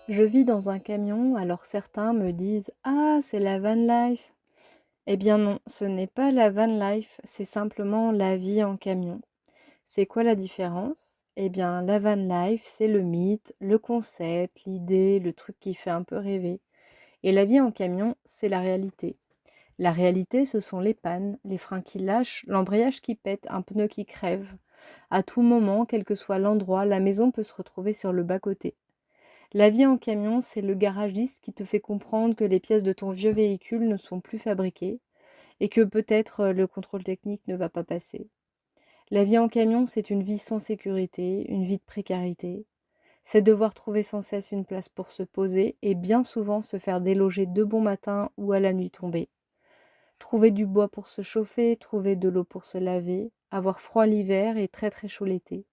Je vis dans un camion, alors certains me disent: «Ah, c'est la van life». Eh bien non, ce n'est pas la van life, c'est simplement la vie en camion. C'est quoi la différence? Eh bien, la van life, c'est le mythe, le concept, l'idée, le truc qui fait un peu rêver. Et la vie en camion, c'est la réalité. La réalité, ce sont les pannes, les freins qui lâchent, l'embrayage qui pète, un pneu qui crève. À tout moment, quel que soit l'endroit, la maison peut se retrouver sur le bas-côté. La vie en camion, c'est le garagiste qui te fait comprendre que les pièces de ton vieux véhicule ne sont plus fabriquées et que peut-être le contrôle technique ne va pas passer. La vie en camion, c'est une vie sans sécurité, une vie de précarité. C'est devoir trouver sans cesse une place pour se poser et bien souvent se faire déloger de bon matin ou à la nuit tombée. Trouver du bois pour se chauffer, trouver de l'eau pour se laver, avoir froid l'hiver et très très chaud l'été.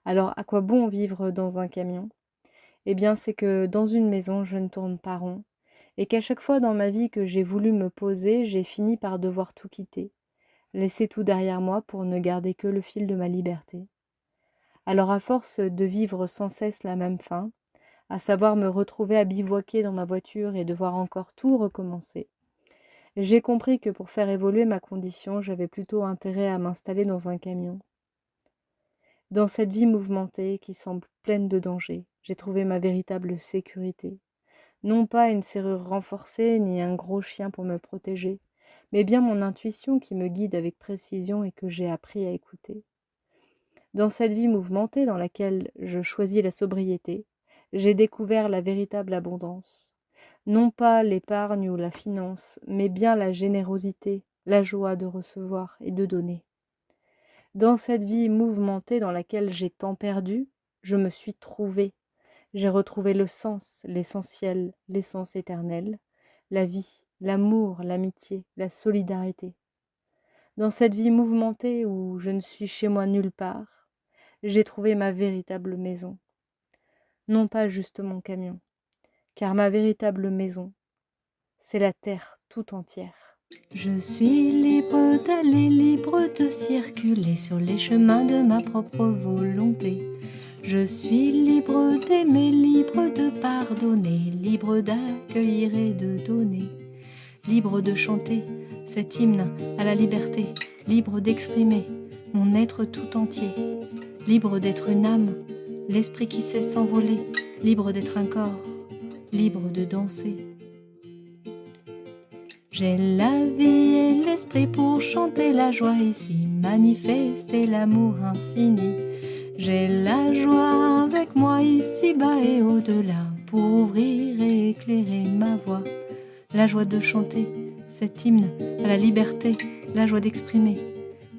Alors à quoi bon vivre dans un camion? Eh bien, c'est que dans une maison, je ne tourne pas rond, et qu'à chaque fois dans ma vie que j'ai voulu me poser, j'ai fini par devoir tout quitter, laisser tout derrière moi pour ne garder que le fil de ma liberté. Alors à force de vivre sans cesse la même fin, à savoir me retrouver à bivouaquer dans ma voiture et devoir encore tout recommencer, j'ai compris que pour faire évoluer ma condition, j'avais plutôt intérêt à m'installer dans un camion. Dans cette vie mouvementée qui semble pleine de dangers, j'ai trouvé ma véritable sécurité. Non pas une serrure renforcée, ni un gros chien pour me protéger, mais bien mon intuition qui me guide avec précision et que j'ai appris à écouter. Dans cette vie mouvementée dans laquelle je choisis la sobriété, j'ai découvert la véritable abondance. Non pas l'épargne ou la finance, mais bien la générosité, la joie de recevoir et de donner. Dans cette vie mouvementée dans laquelle j'ai tant perdu, je me suis trouvée. J'ai retrouvé le sens, l'essentiel, l'essence éternelle, la vie, l'amour, l'amitié, la solidarité. Dans cette vie mouvementée où je ne suis chez moi nulle part, j'ai trouvé ma véritable maison. Non pas juste mon camion, car ma véritable maison, c'est la terre tout entière. Je suis libre d'aller, libre de circuler sur les chemins de ma propre volonté. Je suis libre d'aimer, libre de pardonner, libre d'accueillir et de donner, libre de chanter cet hymne à la liberté, libre d'exprimer mon être tout entier, libre d'être une âme, l'esprit qui sait s'envoler, libre d'être un corps, libre de danser. J'ai la vie et l'esprit pour chanter la joie ici, manifester l'amour infini. J'ai la joie avec moi ici-bas et au-delà, pour ouvrir et éclairer ma voix. La joie de chanter cet hymne à la liberté, la joie d'exprimer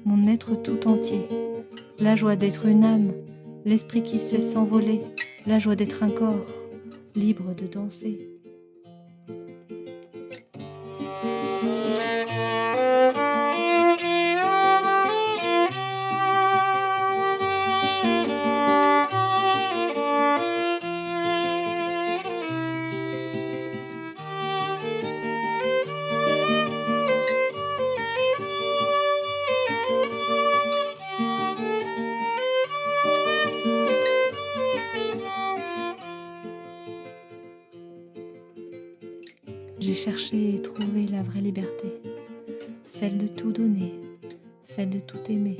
mon être tout entier, la joie d'être une âme, l'esprit qui sait s'envoler, la joie d'être un corps, libre de danser. J'ai cherché et trouvé la vraie liberté, celle de tout donner, celle de tout aimer,